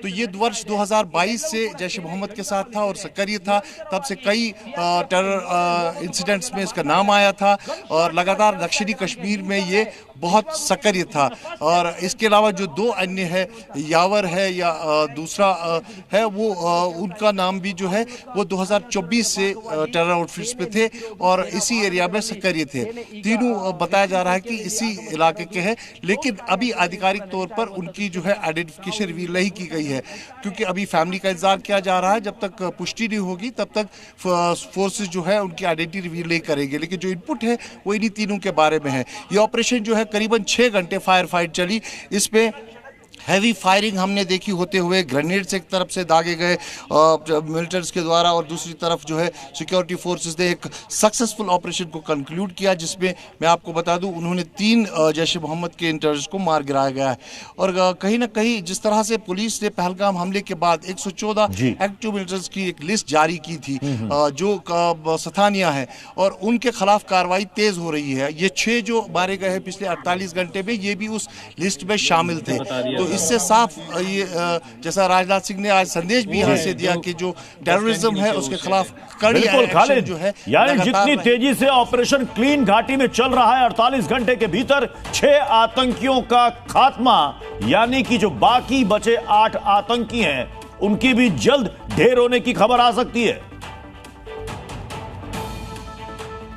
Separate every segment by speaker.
Speaker 1: तो ये वर्ष 2022 से जैश ए मोहम्मद के साथ था और सक्रिय था। तब से कई टेरर इंसिडेंट्स में इसका नाम आया था और लगातार दक्षिणी कश्मीर में ये बहुत सक्रिय था। और इसके अलावा जो दो अन्य है, यावर है या दूसरा है, वो उनका नाम भी जो है वो 2024 से टेरर आउटफिट्स पे थे और इसी एरिया में सक्रिय थे। तीनों बताया जा रहा है कि इसी इलाके के हैं, लेकिन अभी आधिकारिक तौर पर उनकी जो है आइडेंटिफिकेशन रिवील नहीं की गई है, क्योंकि अभी फैमिली का इंतजार किया जा रहा है। जब तक पुष्टि नहीं होगी तब तक फोर्सेस जो है उनकी आइडेंटिटी रिवील नहीं करेंगे। लेकिन जो इनपुट है वो इन्हीं तीनों के बारे में है। ये ऑपरेशन जो है करीबन 6 घंटे फायर फाइट चली। इसमें हैवी फायरिंग हमने देखी होते हुए, ग्रेनेड्स एक तरफ से दागे गए मिलिटेंट्स के द्वारा और दूसरी तरफ जो है सिक्योरिटी फोर्सेस ने एक सक्सेसफुल ऑपरेशन को कंक्लूड किया, जिसमें मैं आपको बता दूं उन्होंने 3 जैश ए मोहम्मद के टेररिस्ट को मार गिराया गया है। और कहीं ना कहीं जिस तरह से पुलिस ने पहलगाम हमले के बाद 114 एक्टिव मिलिटेंट्स की एक लिस्ट जारी की थी जो स्थानीय है और उनके खिलाफ कार्रवाई तेज हो रही है। ये 6 जो मारे गए हैं पिछले 48 घंटे में, ये भी उस लिस्ट में शामिल थे। तो इससे साफ ये जैसा राजनाथ सिंह ने आज संदेश भी यहाँ से दिया कि जो टेररिज्म है उसके खिलाफ कड़ी एक्शन जो है,
Speaker 2: यानी जितनी तेजी से ऑपरेशन क्लीन घाटी में चल रहा है, 48 घंटे के भीतर 6 आतंकियों का खात्मा, यानी कि जो बाकी बचे 8 आतंकी हैं उनकी भी जल्द ढेर होने की खबर आ सकती है।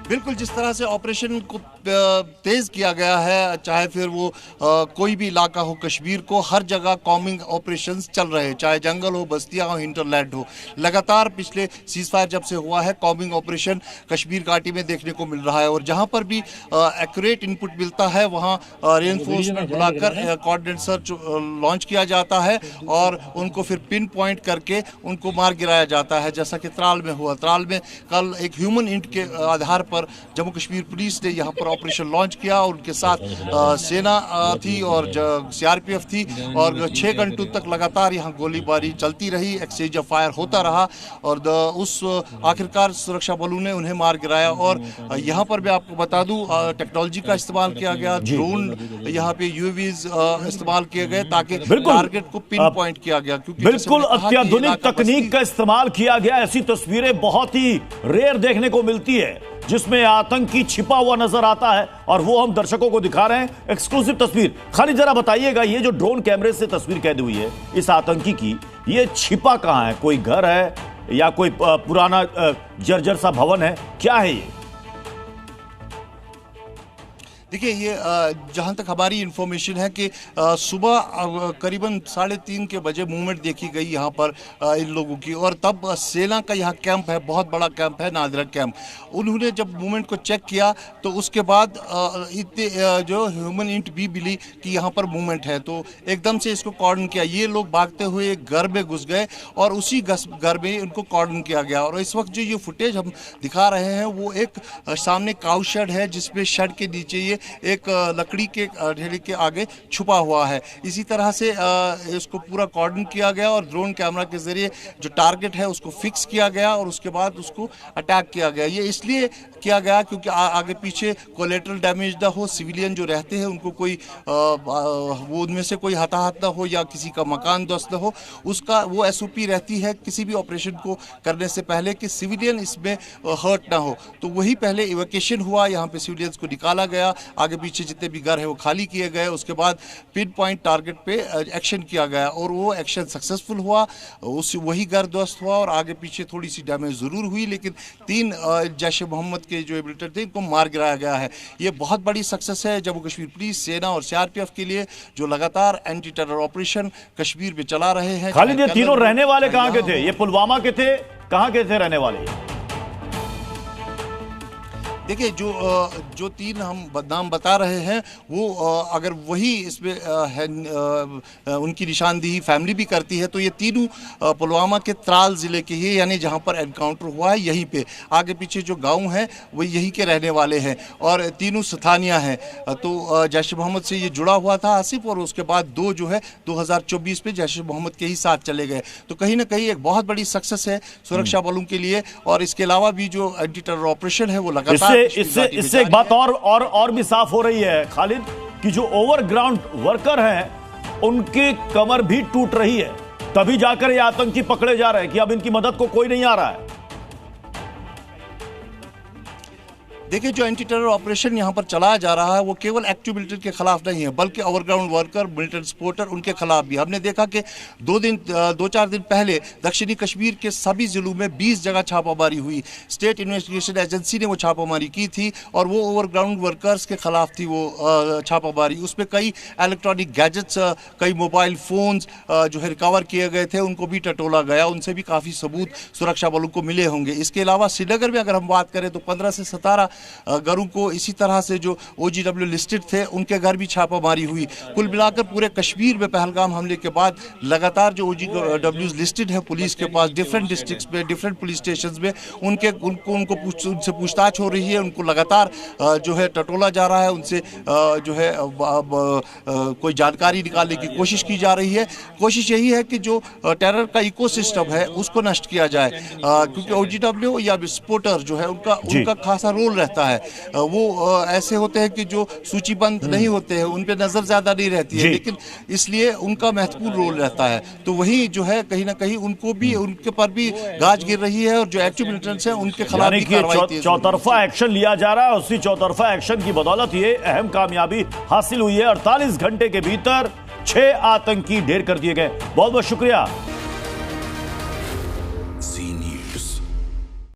Speaker 1: बिल्कुल, जिस तरह से ऑपरेशन को तेज किया गया है, चाहे फिर वो कोई भी इलाका हो कश्मीर को, हर जगह कॉम्बिंग ऑपरेशंस चल रहे हैं, चाहे जंगल हो, बस्तियां हो, हिंटरलैंड हो। लगातार पिछले सीज़फायर जब से हुआ है कॉम्बिंग ऑपरेशन कश्मीर घाटी में देखने को मिल रहा है और जहां पर भी एक्यूरेट इनपुट मिलता है वहां रेनफोर्समेंट बुलाकर कोऑर्डिनेट सर्च लॉन्च किया जाता है और उनको फिर पिन पॉइंट करके उनको मार गिराया जाता है, जैसा कि त्राल में हुआ। त्राल में कल एक ह्यूमन इंट के आधार पर जम्मू कश्मीर पुलिस ने यहाँ पर ऑपरेशन लॉन्च किया और उनके साथ सेना थी और सीआरपीएफ थी और 6 घंटों तक लगातार यहाँ गोलीबारी चलती रही, एक्सचेंज ऑफ फायर होता रहा और उस आखिरकार सुरक्षा बलों ने उन्हें मार गिराया। और यहाँ पर मैं आपको बता दूं टेक्नोलॉजी का इस्तेमाल किया गया, ड्रोन यहाँ पे यूएवीज इस्तेमाल किए गए ताकि टारगेट को पिन पॉइंट किया गया। क्योंकि
Speaker 2: बिल्कुल अत्याधुनिक तकनीक का इस्तेमाल किया गया। ऐसी तस्वीरें बहुत ही रेयर देखने को मिलती है जिसमें आतंकी छिपा हुआ नजर आता है और वो हम दर्शकों को दिखा रहे हैं, एक्सक्लूसिव तस्वीर। खालिद जरा बताइएगा, ये जो ड्रोन कैमरे से तस्वीर कैद हुई है इस आतंकी की, ये छिपा कहां है? कोई घर है या कोई पुराना जर्जर सा भवन है, क्या है ये?
Speaker 1: देखिए, ये जहाँ तक हमारी इंफॉर्मेशन है कि सुबह करीबन 3:30 के बजे मूवमेंट देखी गई यहाँ पर इन लोगों की और तब सेना का यहाँ कैंप है, बहुत बड़ा कैंप है, नादिरा कैंप। उन्होंने जब मूवमेंट को चेक किया तो उसके बाद इतने जो ह्यूमन इंट भी मिली कि यहाँ पर मूवमेंट है, तो एकदम से इसको कॉर्डन किया। ये लोग भागते हुए एक घर में घुस गए और उसी घर में उनको कॉर्डन किया गया। और इस वक्त जो ये फुटेज हम दिखा रहे हैं वो एक सामने काउ शेड है, जिसमें शेड के नीचे ये एक लकड़ी के ढेरी के आगे छुपा हुआ है। इसी तरह से इसको पूरा कॉर्डन किया गया और ड्रोन कैमरा के जरिए जो टारगेट है उसको फिक्स किया गया और उसके बाद उसको अटैक किया गया। ये इसलिए किया गया क्योंकि आगे पीछे कोलेटरल डैमेज ना हो, सिविलियन जो रहते हैं उनको कोई वो उनमें से कोई हताहत ना हो या किसी का मकान ध्वस्त ना हो, उसका वो एसओपी रहती है किसी भी ऑपरेशन को करने से पहले कि सिविलियन इसमें हर्ट ना हो। तो वही पहले इवैक्यूएशन हुआ, यहाँ पे सिविलियंस को निकाला गया, आगे पीछे जितने भी घर है वो खाली किए गए, उसके बाद पिन पॉइंट टारगेट पे एक्शन किया गया और वो एक्शन सक्सेसफुल हुआ। उस वही घर ध्वस्त हुआ और आगे पीछे थोड़ी सी डैमेज जरूर हुई, लेकिन 3 जैश ए मोहम्मद के जो मिलिटेंट थे इनको मार गिराया गया है। ये बहुत बड़ी सक्सेस है जम्मू कश्मीर पुलिस, सेना और सीआरपीएफ के लिए, जो लगातार एंटी टेरर ऑपरेशन कश्मीर में चला रहे हैं।
Speaker 2: खालिद, ये तीनों रहने वाले कहाँ के थे? ये पुलवामा के थे, कहाँ के थे रहने वाले?
Speaker 1: देखिए, जो 3 हम नाम बता रहे हैं वो अगर वही इसमें है, उनकी निशानदेही फैमिली भी करती है, तो ये तीनों पुलवामा के त्राल ज़िले के ही, यानी जहां पर एनकाउंटर हुआ है यहीं पे आगे पीछे जो गांव है वो यहीं के रहने वाले हैं और तीनों स्थानीय हैं। तो जैश ए मोहम्मद से ये जुड़ा हुआ था आसिफ, और उसके बाद 2 जो है 2024 में जैश ए मोहम्मद के ही साथ चले गए। तो कहीं ना कहीं एक बहुत बड़ी सक्सेस है सुरक्षा बलों के लिए। और इसके अलावा भी जो एंटी टेरर ऑपरेशन है वो लगातार
Speaker 2: इससे एक बात और भी साफ हो रही है खालिद, कि जो ओवरग्राउंड वर्कर हैं उनकी कमर भी टूट रही है। तभी जाकर ये आतंकी पकड़े जा रहे हैं कि अब इनकी मदद को कोई नहीं आ रहा है।
Speaker 1: देखिए, जो एंटी टेरर ऑपरेशन यहाँ पर चलाया जा रहा है वो केवल एक्टिव मिलिटेंट के खिलाफ नहीं है, बल्कि ओवरग्राउंड वर्कर, मिलिटेंट सपोर्टर, उनके खिलाफ भी। हमने देखा कि 2-4 दिन पहले दक्षिणी कश्मीर के सभी जिलों में 20 जगह छापामारी हुई। स्टेट इन्वेस्टिगेशन एजेंसी ने वो छापामारी की थी और वो ओवरग्राउंड वर्कर्स के खिलाफ थी वो छापामारी। उसमें कई इलेक्ट्रॉनिक गैजेट्स, कई मोबाइल फोन्स जो है रिकवर किए गए थे, उनको भी टटोला गया। उनसे भी काफ़ी सबूत सुरक्षा बलों को मिले होंगे। इसके अलावा श्रीनगर में अगर हम बात करें तो 15 से 17 घरों को इसी तरह से जो OGW लिस्टेड थे उनके घर भी छापामारी हुई। कुल मिलाकर पूरे कश्मीर में पहलगाम हमले के बाद लगातार जो OGW लिस्टेड है पुलिस के पास, डिफरेंट डिस्ट्रिक्ट्स में, डिफरेंट पुलिस स्टेशंस में, उनसे पूछताछ हो रही है। उनको लगातार जो है टटोला जा रहा है, उनसे जो है कोई जानकारी निकालने की कोशिश की जा रही है। कोशिश यही है कि जो टेरर का इकोसिस्टम है उसको नष्ट किया जाए, क्योंकि OGW या सपोर्टर जो है उनका खासा रोल रहता है। वो ऐसे होते हैं कि जो सूचीबद्ध नहीं होते हैं, उन पे नजर ज्यादा नहीं रहती है, लेकिन इसलिए उनका महत्वपूर्ण रोल रहता है। तो वही जो है कहीं ना कहीं उनको भी, उनके पर भी गाज गिर रही है और जो एक्टिव मिलिटेंट्स हैं उनके खिलाफ भी कार्रवाई तेज
Speaker 2: चौतरफा एक्शन लिया जा रहा है। उसी चौतरफा एक्शन की बदौलत ये अहम कामयाबी हासिल हुई है। 48 घंटे के भीतर 6 आतंकी ढेर कर दिए गए। बहुत बहुत शुक्रिया